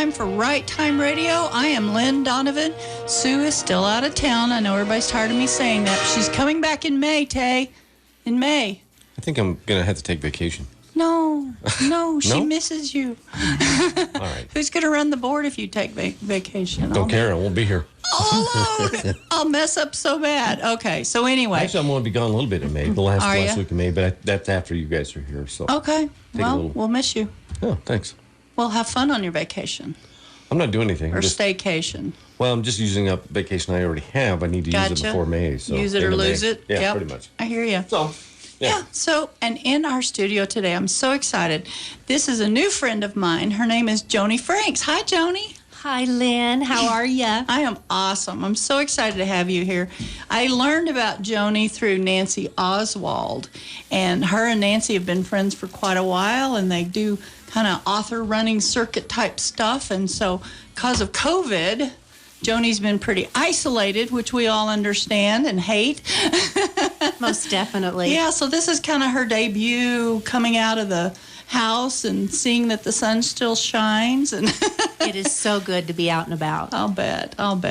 time for Right Time Radio. I am Lynn Donovan. Sue is still out of town. I know everybody's tired of me saying that. She's coming back in May, Tay. In May. I think I'm going to have to take vacation. No, she misses you. All right. Who's going to run the board if you take vacation? Don't care. I won't be here. All alone. I'll mess up so bad. Okay, so anyway. Actually, I'm going to be gone a little bit in May, the last you? week of May, but that's after you guys are here. So. Okay, well, we'll miss you. Oh, thanks. Well, have fun on your vacation. I'm not doing anything. Or staycation. Well, I'm just using up vacation I already have. I need to use it before May. So use it or lose it? Yeah, pretty much. I hear you. So, yeah. So, and in our studio today, I'm so excited. This is a new friend of mine. Her name is Joni Franks. Hi, Joni. Hi, Lynn. How are you? I am awesome. I'm so excited to have you here. I learned about Joni through Nancy Oswald, and her and Nancy have been friends for quite a while, and they do kind of author running circuit type stuff. And so, because of COVID, Joni's been pretty isolated, which we all understand and hate. Most definitely. Yeah, so this is kind of her debut coming out of the house and seeing that the sun still shines. And it is so good to be out and about. I'll bet. Well,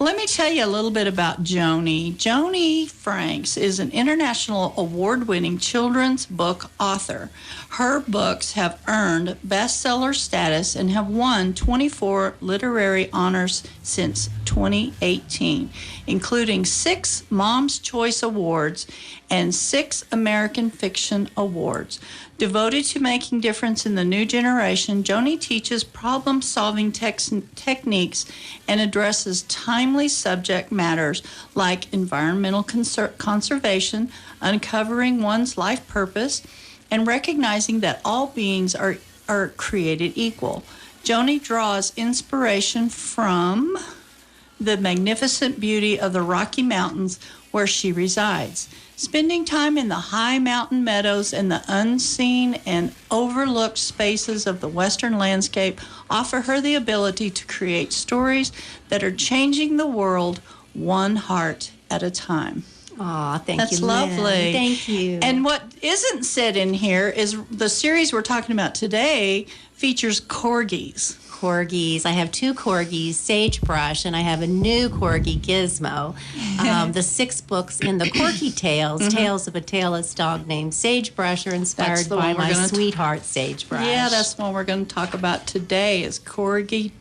let me tell you a little bit about Joni. Joni Franks is an international award-winning children's book author. Her books have earned bestseller status and have won 24 literary honors since 2018, including 6 Mom's Choice Awards and 6 American Fiction Awards. Devoted to making difference in the new generation, Joni teaches problem-solving techniques and addresses timely subject matters like environmental conservation, uncovering one's life purpose, and recognizing that all beings are created equal. Joni draws inspiration from the magnificent beauty of the Rocky Mountains where she resides. Spending time in the high mountain meadows and the unseen and overlooked spaces of the western landscape offer her the ability to create stories that are changing the world one heart at a time. Aw, thank you, That's lovely. Thank you. And what isn't said in here is the series we're talking about today features corgis. I have 2 corgis, Sagebrush, and I have a new corgi, Gizmo. The 6 books in the Corgi Tales, Tales of a Tailless Dog Named Sagebrush, are inspired by my sweetheart, Sagebrush. Yeah, that's the one we're going to talk about today is Corgi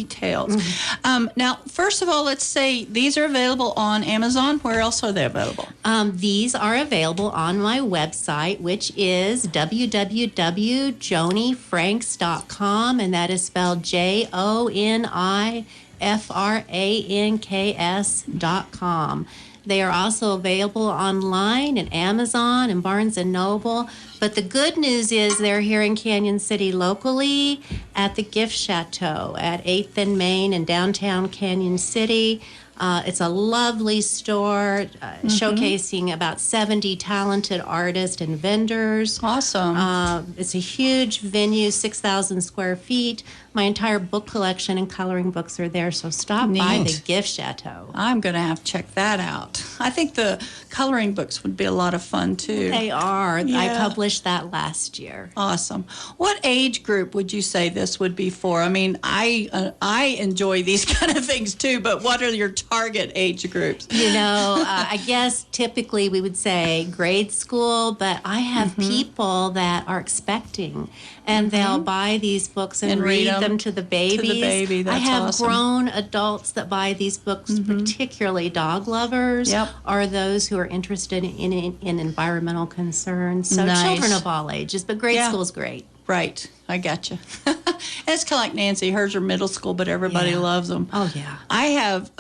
Tales. Now, first of all, let's say these are available on Amazon. Where else are they available? These are available on my website, which is www.jonifranks.com, and that is spelled JONIFRANKS.com. They are also available online at Amazon and Barnes & Noble. But the good news is they're here in Canyon City locally at the Gift Chateau at 8th and Main in downtown Canyon City. It's a lovely store showcasing about 70 talented artists and vendors. Awesome. It's a huge venue, 6,000 square feet. My entire book collection and coloring books are there, so stop by the Gift Chateau. I'm going to have to check that out. I think the coloring books would be a lot of fun, too. They are. Yeah. I published that last year. Awesome. What age group would you say this would be for? I mean, I enjoy these kind of things, too, but what are your target age groups? You know, I guess typically we would say grade school, but I have people that are expecting, and they'll buy these books and read them to the babies. To the baby, that's I have awesome. grown adults that buy these books, particularly dog lovers, or those who are interested in environmental concerns. So children of all ages, but grade school is great. Right. I got you. It's kind of like Nancy. Hers are middle school, but everybody loves them. Oh, yeah. I have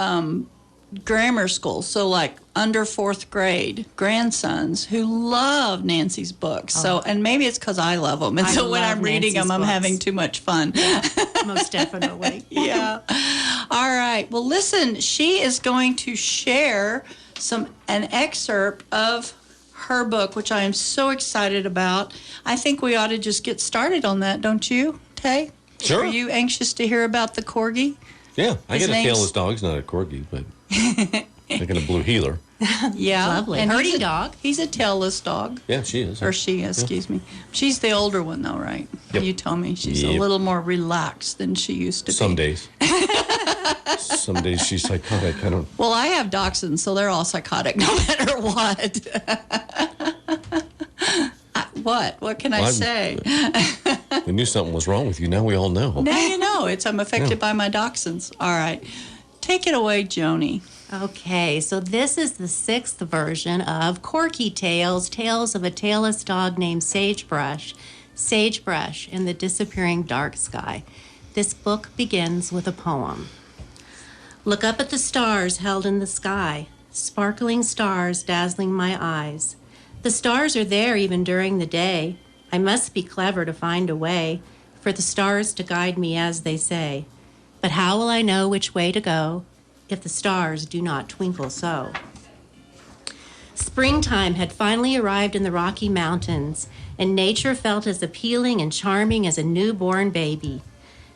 grammar school, so like under 4th grade grandsons who love Nancy's books. So, and maybe it's because I love them. And so when I'm reading them, I'm having too much fun. Yeah, most definitely. Yeah. All right. Well, listen, she is going to share an excerpt of her book, which I am so excited about. I think we ought to just get started on that, don't you, Tay? Sure. Are you anxious to hear about the corgi? Yeah, I get a tailless dog. He's not a corgi, but like a blue heeler. Yeah. Lovely. And Herding dog. He's a tailless dog. Yeah, she is. Or she is, excuse me. She's the older one, though, right? Yep. You told me she's a Yep. little more relaxed than she used to be. Some days. Some days she's psychotic. I don't. Well, I have dachshunds, so they're all psychotic no matter what. What can I say? We knew something was wrong with you. Now we all know. Now you know. I'm affected by my dachshunds. All right. Take it away, Joni. Okay, so this is the 6th version of Corky Tales, Tales of a Tailless Dog Named Sagebrush, Sagebrush in the Disappearing Dark Sky. This book begins with a poem. Look up at the stars held in the sky, sparkling stars dazzling my eyes. The stars are there even during the day. I must be clever to find a way for the stars to guide me as they say. But how will I know which way to go if the stars do not twinkle so? Springtime had finally arrived in the Rocky Mountains, and nature felt as appealing and charming as a newborn baby.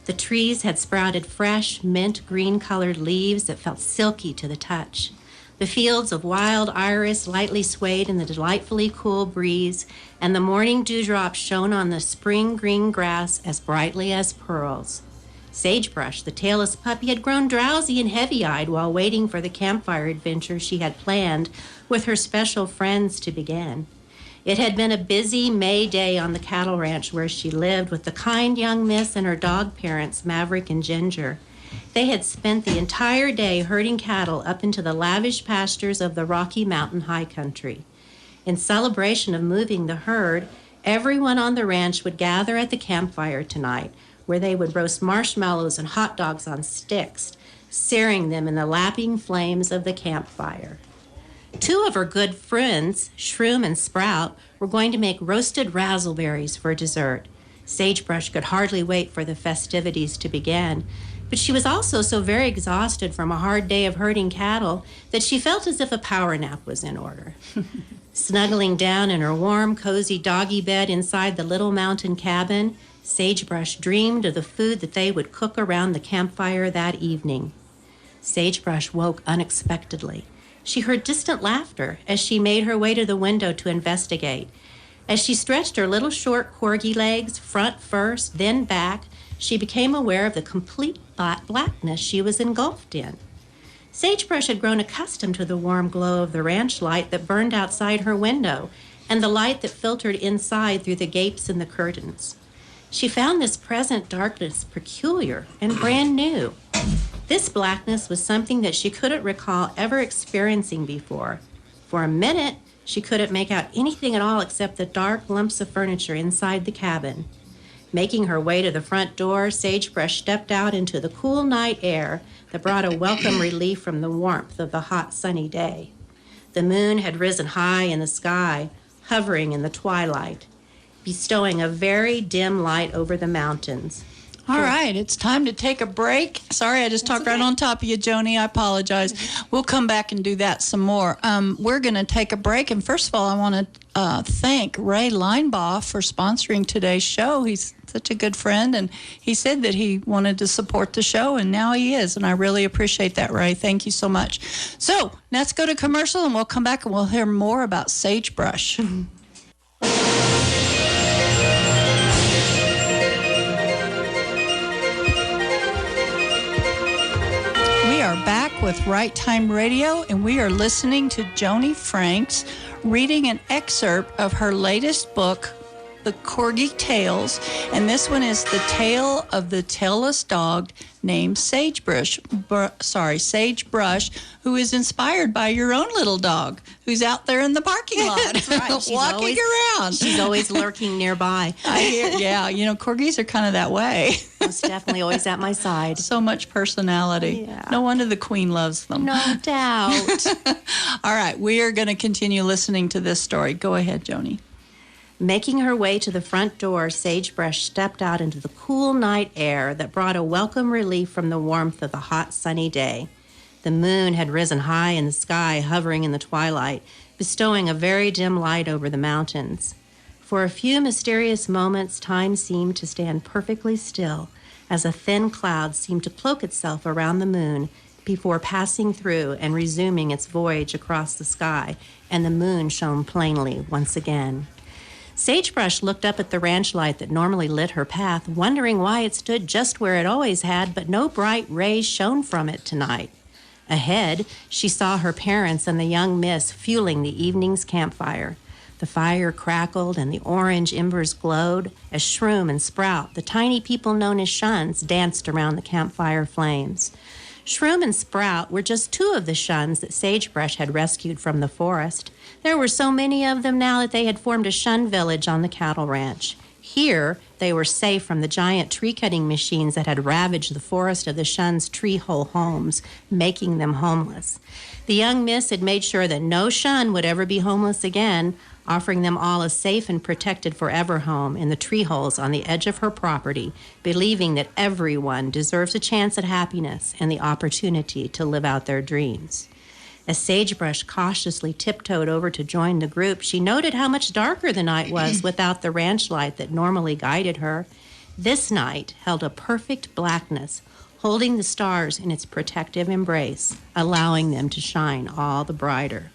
The trees had sprouted fresh, mint green-colored leaves that felt silky to the touch. The fields of wild iris lightly swayed in the delightfully cool breeze, and the morning dewdrops shone on the spring green grass as brightly as pearls. Sagebrush, the tailless puppy, had grown drowsy and heavy-eyed while waiting for the campfire adventure she had planned with her special friends to begin. It had been a busy May day on the cattle ranch where she lived with the kind young miss and her dog parents, Maverick and Ginger. They had spent the entire day herding cattle up into the lavish pastures of the Rocky Mountain high country. In celebration of moving the herd, everyone on the ranch would gather at the campfire tonight, where they would roast marshmallows and hot dogs on sticks, searing them in the lapping flames of the campfire. 2 of her good friends, Shroom and Sprout, were going to make roasted razzleberries for dessert. Sagebrush could hardly wait for the festivities to begin, but she was also so very exhausted from a hard day of herding cattle that she felt as if a power nap was in order. Snuggling down in her warm, cozy doggy bed inside the little mountain cabin, Sagebrush dreamed of the food that they would cook around the campfire that evening. Sagebrush woke unexpectedly. She heard distant laughter as she made her way to the window to investigate. As she stretched her little short corgi legs, front first, then back, she became aware of the complete blackness she was engulfed in. Sagebrush had grown accustomed to the warm glow of the ranch light that burned outside her window and the light that filtered inside through the gapes in the curtains. She found this present darkness peculiar and brand new. This blackness was something that she couldn't recall ever experiencing before. For a minute, she couldn't make out anything at all except the dark lumps of furniture inside the cabin. Making her way to the front door, Sagebrush stepped out into the cool night air that brought a welcome relief from the warmth of the hot, sunny day. The moon had risen high in the sky, hovering in the twilight, bestowing a very dim light over the mountains. All right, it's time to take a break. Sorry, I just talked right on top of you, Joni. I apologize. We'll come back and do that some more. We're going to take a break. And first of all, I want to thank Ray Linebaugh for sponsoring today's show. He's such a good friend, and he said that he wanted to support the show, and now he is. And I really appreciate that, Ray. Thank you so much. So let's go to commercial, and we'll come back and we'll hear more about sagebrush. We are back with Right Time Radio, and we are listening to Joni Franks reading an excerpt of her latest book, The Corgi Tales, and this one is the tale of the tailless dog named Sagebrush, who is inspired by your own little dog who's out there in the parking lot. That's right. Walking around. She's always lurking nearby. I hear, yeah, corgis are kind of that way. Most definitely always at my side. So much personality. Yeah. No wonder the Queen loves them. No doubt. All right, we are going to continue listening to this story. Go ahead, Joni. Making her way to the front door, Sagebrush stepped out into the cool night air that brought a welcome relief from the warmth of the hot, sunny day. The moon had risen high in the sky, hovering in the twilight, bestowing a very dim light over the mountains. For a few mysterious moments, time seemed to stand perfectly still, as a thin cloud seemed to cloak itself around the moon, before passing through and resuming its voyage across the sky, and the moon shone plainly once again. Sagebrush looked up at the ranch light that normally lit her path, wondering why it stood just where it always had, but no bright rays shone from it tonight. Ahead, she saw her parents and the young miss fueling the evening's campfire. The fire crackled and the orange embers glowed as Shroom and Sprout, the tiny people known as shuns, danced around the campfire flames. Shroom and Sprout were just two of the shuns that Sagebrush had rescued from the forest. There were so many of them now that they had formed a shun village on the cattle ranch. Here, they were safe from the giant tree-cutting machines that had ravaged the forest of the shuns' tree-hole homes, making them homeless. The young miss had made sure that no shun would ever be homeless again, offering them all a safe and protected forever home in the tree holes on the edge of her property, believing that everyone deserves a chance at happiness and the opportunity to live out their dreams. As Sagebrush cautiously tiptoed over to join the group, she noted how much darker the night was without the ranch light that normally guided her. This night held a perfect blackness, holding the stars in its protective embrace, allowing them to shine all the brighter.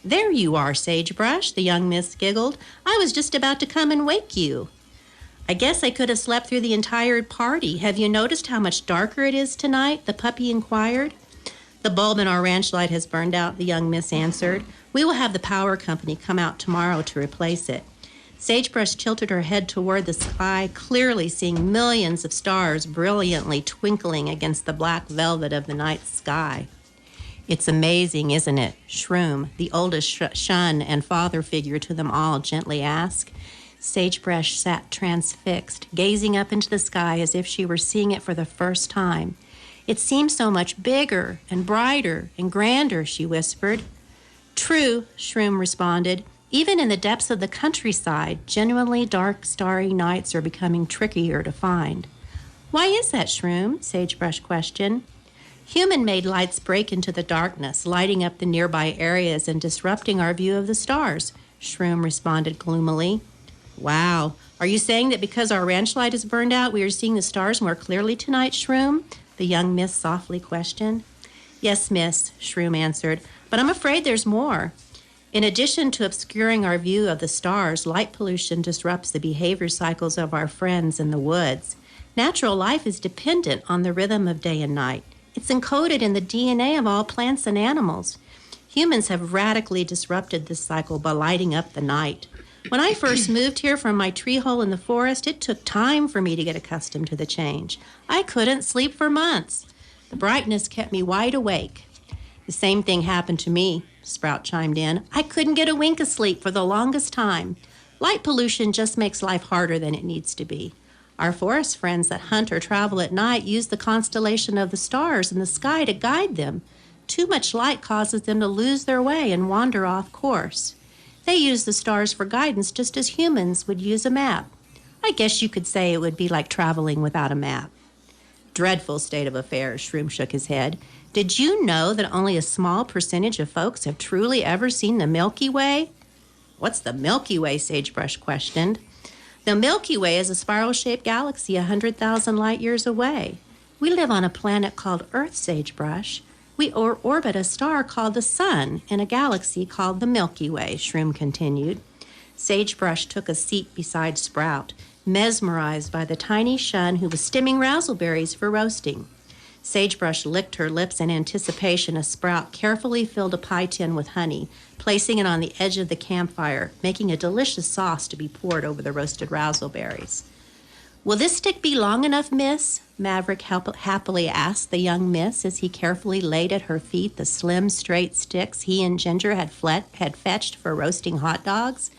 "There you are, Sagebrush," the young miss giggled. "I was just about to come and wake you." "I guess I could have slept through the entire party. Have you noticed how much darker it is tonight?" the puppy inquired. "The bulb in our ranch light has burned out," the young miss answered. "We will have the power company come out tomorrow to replace it." Sagebrush tilted her head toward the sky, clearly seeing millions of stars brilliantly twinkling against the black velvet of the night sky. "It's amazing, isn't it?" Shroom, the oldest shun and father figure to them all, gently asked. Sagebrush sat transfixed, gazing up into the sky as if she were seeing it for the first time. "It seems so much bigger and brighter and grander," she whispered. "True," Shroom responded. "Even in the depths of the countryside, genuinely dark, starry nights are becoming trickier to find." "Why is that, Shroom?" Sagebrush questioned. "Human-made lights break into the darkness, lighting up the nearby areas and disrupting our view of the stars," Shroom responded gloomily. "Wow. Are you saying that because our ranch light is burned out, we are seeing the stars more clearly tonight, Shroom?" the young miss softly questioned. "Yes, miss," Shroom answered, "but I'm afraid there's more. In addition to obscuring our view of the stars, light pollution disrupts the behavior cycles of our friends in the woods. Natural life is dependent on the rhythm of day and night. It's encoded in the DNA of all plants and animals. Humans have radically disrupted this cycle by lighting up the night. When I first moved here from my tree hole in the forest, it took time for me to get accustomed to the change. I couldn't sleep for months. The brightness kept me wide awake." "The same thing happened to me," Sprout chimed in. "I couldn't get a wink of sleep for the longest time. Light pollution just makes life harder than it needs to be. Our forest friends that hunt or travel at night use the constellation of the stars in the sky to guide them. Too much light causes them to lose their way and wander off course. They use the stars for guidance just as humans would use a map. I guess you could say it would be like traveling without a map." "Dreadful state of affairs," Shroom shook his head. "Did you know that only a small percentage of folks have truly ever seen the Milky Way?" "What's the Milky Way?" Sagebrush questioned. "The Milky Way is a spiral-shaped galaxy 100,000 light years away. We live on a planet called Earth, Sagebrush. We orbit a star called the Sun in a galaxy called the Milky Way," Shroom continued. Sagebrush took a seat beside Sprout, mesmerized by the tiny shun who was stemming razzleberries for roasting. Sagebrush licked her lips in anticipation as Sprout carefully filled a pie tin with honey, placing it on the edge of the campfire, making a delicious sauce to be poured over the roasted razzleberries. "Will this stick be long enough, miss?" Maverick happily asked the young miss as he carefully laid at her feet the slim, straight sticks he and Ginger had fetched for roasting hot dogs.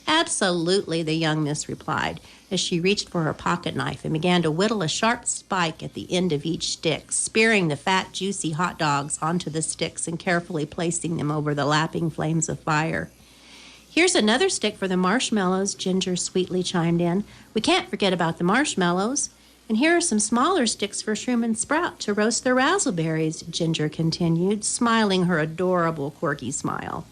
"Absolutely," the young miss replied, as she reached for her pocket knife and began to whittle a sharp spike at the end of each stick, spearing the fat, juicy hot dogs onto the sticks and carefully placing them over the lapping flames of fire. "Here's another stick for the marshmallows," Ginger sweetly chimed in. "We can't forget about the marshmallows. And here are some smaller sticks for Shroom and Sprout to roast their razzleberries," Ginger continued, smiling her adorable, quirky smile.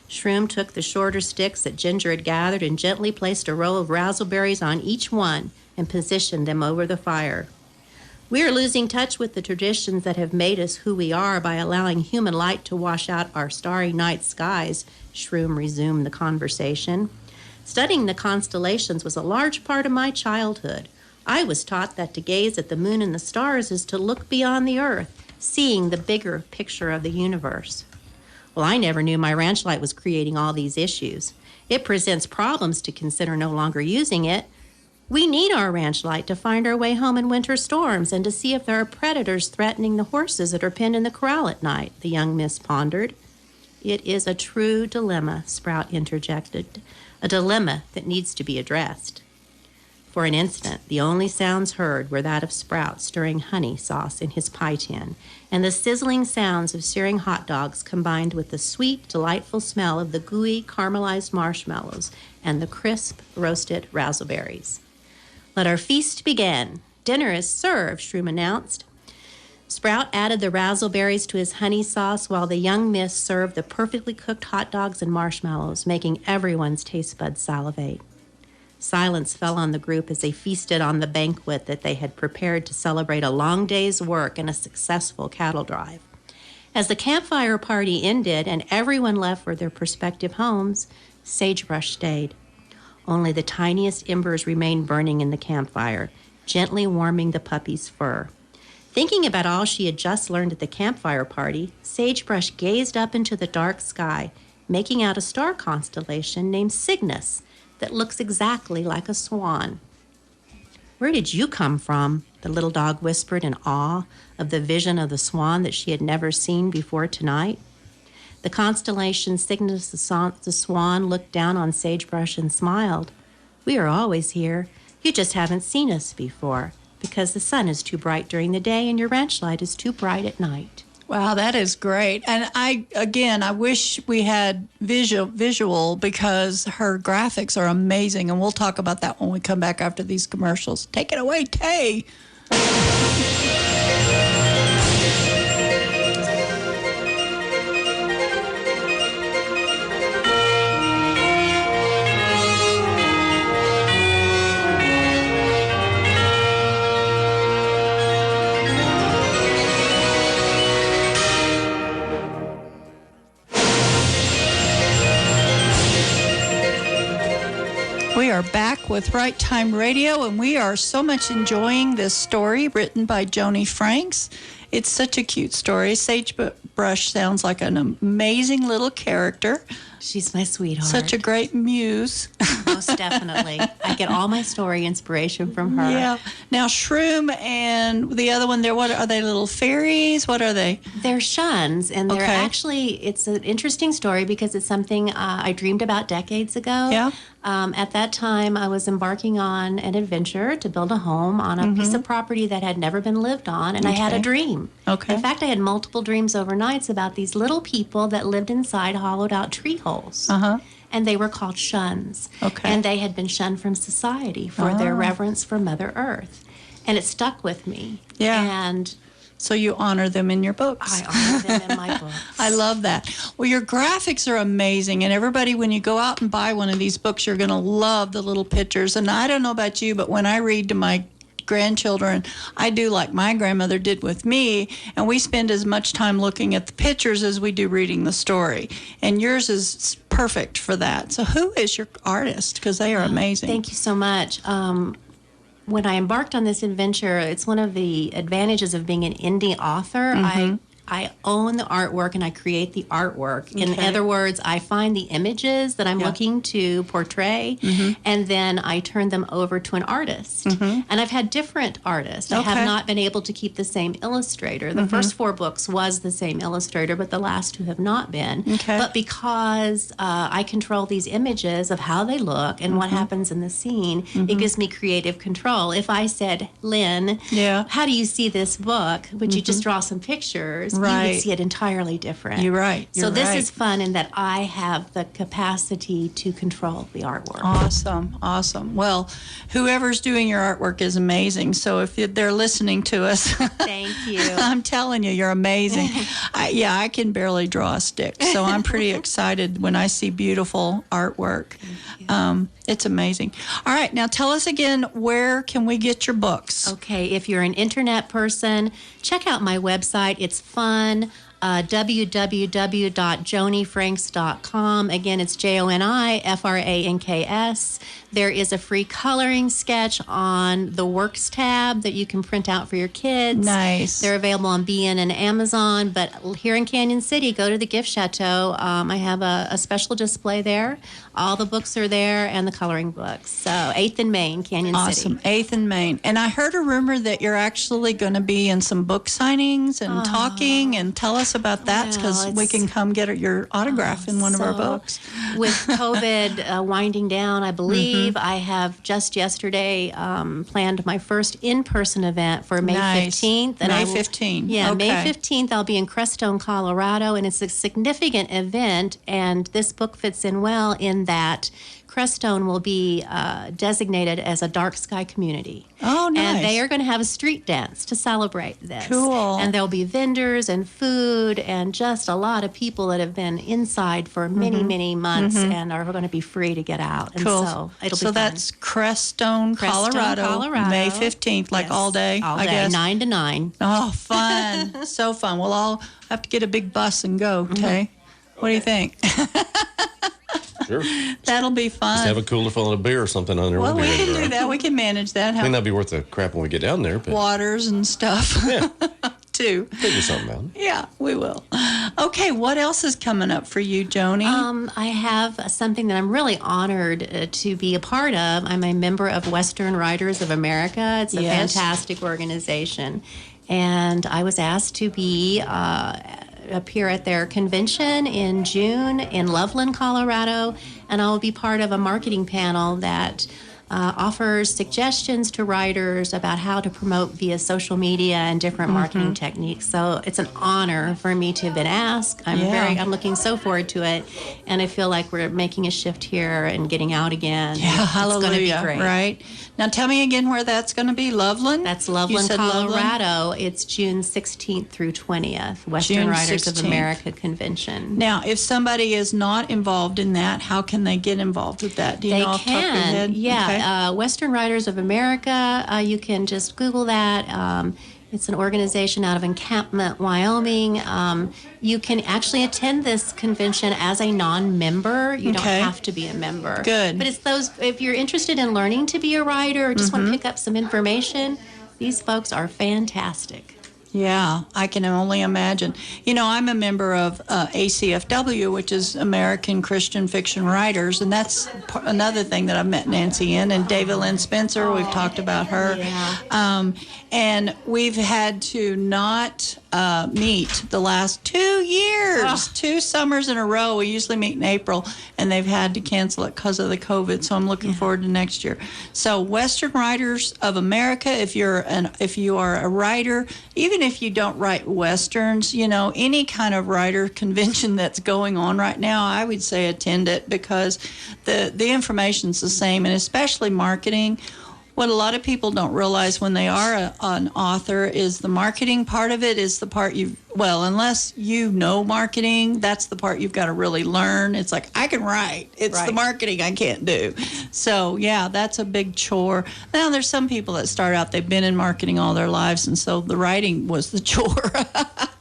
Shroom took the shorter sticks that Ginger had gathered and gently placed a row of razzleberries on each one and positioned them over the fire. We are losing touch with the traditions that have made us who we are by allowing human light to wash out our starry night skies, Shroom resumed the conversation. Studying the constellations was a large part of my childhood. I was taught that to gaze at the moon and the stars is to look beyond the earth, seeing the bigger picture of the universe. Well, I never knew my ranch light was creating all these issues. It presents problems to consider no longer using it. We need our ranch light to find our way home in winter storms and to see if there are predators threatening the horses that are penned in the corral at night, the young miss pondered. It is a true dilemma, Sprout interjected, a dilemma that needs to be addressed. For an instant, the only sounds heard were that of Sprout stirring honey sauce in his pie tin, and the sizzling sounds of searing hot dogs combined with the sweet, delightful smell of the gooey, caramelized marshmallows and the crisp, roasted raspberries. Let our feast begin. Dinner is served, Shroom announced. Sprout added the raspberries to his honey sauce while the young miss served the perfectly cooked hot dogs and marshmallows, making everyone's taste buds salivate. Silence fell on the group as they feasted on the banquet that they had prepared to celebrate a long day's work and a successful cattle drive. As the campfire party ended and everyone left for their prospective homes, Sagebrush stayed. Only the tiniest embers remained burning in the campfire, gently warming the puppy's fur. Thinking about all she had just learned at the campfire party, Sagebrush gazed up into the dark sky, making out a star constellation named Cygnus that looks exactly like a swan. "Where did you come from?" the little dog whispered in awe of the vision of the swan that she had never seen before tonight. The constellation Cygnus the swan looked down on Sagebrush and smiled. "We are always here. You just haven't seen us before, because the sun is too bright during the day and your ranch light is too bright at night." Wow, that is great. And I wish we had visual because her graphics are amazing. And we'll talk about that when we come back after these commercials. Take it away, Tay. We are back with Right Time Radio, and we are so much enjoying this story written by Joni Franks. It's such a cute story. Sagebrush sounds like an amazing little character. She's my sweetheart. Such a great muse. Most definitely. I get all my story inspiration from her. Yeah. Now, Shroom and the other one there, what are they, little fairies? What are they? They're shuns, and they're actually, it's an interesting story because it's something I dreamed about decades ago. Yeah. At that time, I was embarking on an adventure to build a home on a piece of property that had never been lived on, and I had a dream. Okay. In fact, I had multiple dreams overnights about these little people that lived inside hollowed-out tree holes. And they were called shuns. Okay. And they had been shunned from society for their reverence for Mother Earth. And it stuck with me. Yeah. And so you honor them in your books. I honor them in my books. I love that. Well, your graphics are amazing. And everybody, when you go out and buy one of these books, you're going to love the little pictures. And I don't know about you, but when I read to my grandchildren, I do like my grandmother did with me, and we spend as much time looking at the pictures as we do reading the story. And yours is perfect for that. So who is your artist? Because they are amazing. Thank you so much. When I embarked on this adventure, it's one of the advantages of being an indie author. I own the artwork and I create the artwork. In other words, I find the images that I'm looking to portray, and then I turn them over to an artist. And I've had different artists. I have not been able to keep the same illustrator. The first 4 books was the same illustrator, but the last 2 have not been. But because I control these images of how they look and what happens in the scene, it gives me creative control. If I said, Lynn, how do you see this book? Would you just draw some pictures? you Right. would see it entirely different. You're right. So this is fun in that I have the capacity to control the artwork. Awesome, awesome. Well, whoever's doing your artwork is amazing. So if they're listening to us, Thank you. I'm telling you, you're amazing. I can barely draw a stick, so I'm pretty excited when I see beautiful artwork. It's amazing. All right, now tell us again, where can we get your books? Okay, if you're an internet person, check out my website. It's fun. www.jonifranks.com. Again, it's JONIFRANKS. There is a free coloring sketch on the Works tab that you can print out for your kids. Nice. They're available on BN and Amazon, but here in Canyon City, go to the Gift Chateau. I have a special display there. All the books are there and the coloring books. So 8th and Main, Canyon City. Awesome. 8th and Main. And I heard a rumor that you're actually going to be in some book signings and talking, and tell us about that, because we can come get your autograph in one of our books. With COVID winding down, I believe, I have just yesterday planned my first in-person event for May 15th. And May 15th. Yeah, okay. May 15th, I'll be in Crestone, Colorado, and it's a significant event, and this book fits in well in that Crestone will be designated as a dark sky community. Oh, nice. And they are going to have a street dance to celebrate this. Cool. And there'll be vendors and food and just a lot of people that have been inside for many, many months and are going to be free to get out. And Cool. so it'll be fun. That's Crestone, Colorado, May 15th, like Yes. all day, All I day, guess. 9 to 9. Oh, fun. So fun. We'll all have to get a big bus and go, Tay. What do you think? Sure. That'll be fun. Just have a cooler full of beer or something on there. Well, We'll we be can able to- do that. We can manage that. May Have not be worth the crap when we get down there, but waters and stuff, yeah, too. figure something out. Yeah, we will. Okay, what else is coming up for you, Joni? I have something that I'm really honored to be a part of. I'm a member of Western Writers of America. It's a Yes. fantastic organization. And I was asked to be appear at their convention in June in Loveland, Colorado, and I will be part of a marketing panel that offers suggestions to writers about how to promote via social media and different marketing techniques. So it's an honor for me to have been asked. I'm looking so forward to it, and I feel like we're making a shift here and getting out again. Yeah, It's hallelujah. going to be great. Right. Now tell me again where that's going to be. Loveland? That's You Loveland, said Colorado. It's June 16th through 20th, Western June Writers of 16th. America Convention. Now, if somebody is not involved in that, how can they get involved with that? Do you They know off the top of your can, head? yeah. Okay. Western Writers of America, you can just Google that. It's an organization out of Encampment, Wyoming. You can actually attend this convention as a non-member. You Okay. don't have to be a member. Good. But it's those, if you're interested in learning to be a writer or just want to pick up some information, these folks are fantastic. Yeah, I can only imagine. You know, I'm a member of ACFW, which is American Christian Fiction Writers, and that's another thing that I've met Nancy in, and David Lynn Spencer, we've talked about her. Yeah. And we've had to not meet the last 2 years, 2 summers in a row. We usually meet in April, and they've had to cancel it because of the COVID, so I'm looking forward to next year. So Western Writers of America, if you are a writer, even if you don't write Westerns, you know, any kind of writer convention that's going on right now, I would say attend it, because the information's the same, and especially marketing. What a lot of people don't realize when they are an author is the marketing part of it is the part unless you know marketing, that's the part you've got to really learn. It's like, I can write. It's the marketing I can't do. So, yeah, that's a big chore. Now, there's some people that start out, they've been in marketing all their lives, and so the writing was the chore.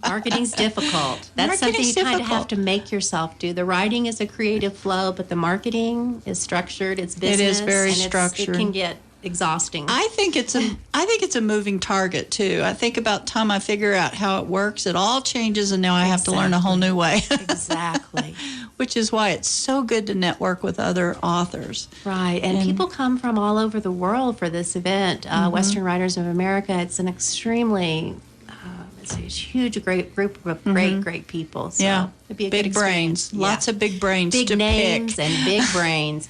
Marketing's difficult. That's something you kind of have to make yourself do. The writing is a creative flow, but the marketing is structured. It's business. It is very and structured. It can get exhausting. I think it's a moving target too. I think about time I figure out how it works, it all changes, and now I have to learn a whole new way. Exactly. Which is why it's so good to network with other authors. Right, and people come from all over the world for this event. Western Writers of America. It's an extremely it's a huge, great group of great people. So Yeah. it'd be a Big good brains. experience. Yeah. Lots of big brains Big to names pick. and big brains.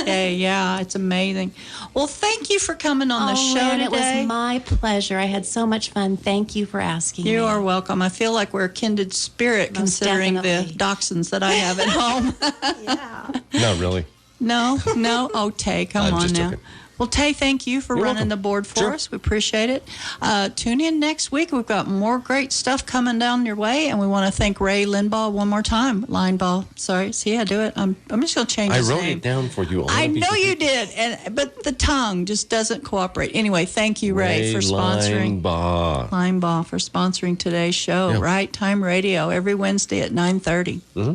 Yeah, it's amazing. Well, thank you for coming on the show Lynn, today. it was my pleasure. I had so much fun. Thank you for asking me. You are welcome. I feel like we're a kindred spirit Most considering the definitely. dachshunds that I have at home. Yeah. Not really. No. Oh, Tay, come I'm on just now. joking. Well, Tay, thank you for You're running welcome. the board for Sure. us. We appreciate it. Tune in next week. We've got more great stuff coming down your way, and we want to thank Ray Linbaugh one more time. Linebaugh. Sorry. See, I do it. I'm just going to change I his wrote name. it down for you. I know you did, but the tongue just doesn't cooperate. Anyway, thank you, Ray, for sponsoring. Linebaugh for sponsoring today's show. Yeah. Right Time Radio every Wednesday at 9:30. Mm-hmm.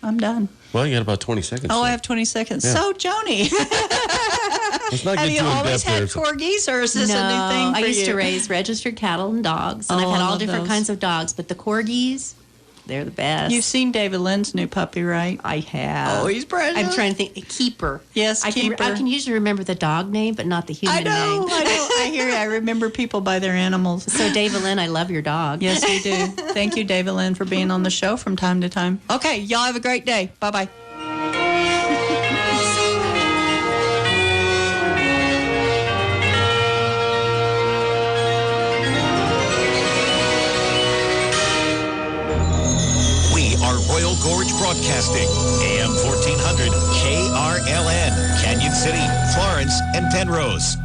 I'm done. Well, you got about 20 seconds. Oh, I left. have 20 seconds. Yeah. So, Joni, Let's not have get you too in always depth had there. corgis, or is this No, a new thing for I used you? to raise registered cattle and dogs, and Oh, I've had I all love different those. kinds of dogs, but the corgis, they're the best. You've seen David Lynn's new puppy, right? I have. Oh, he's precious. I'm trying to think. A keeper. Yes, Keeper. I can usually remember the dog name, but not the human I know. name. I hear you. I remember people by their animals. So, David Lynn, I love your dog. Yes, you do. Thank you, David Lynn, for being on the show from time to time. Okay, y'all have a great day. Bye-bye. We are Royal Gorge Broadcasting, AM 1400, KRLN, Canyon City, Florence, and Penrose.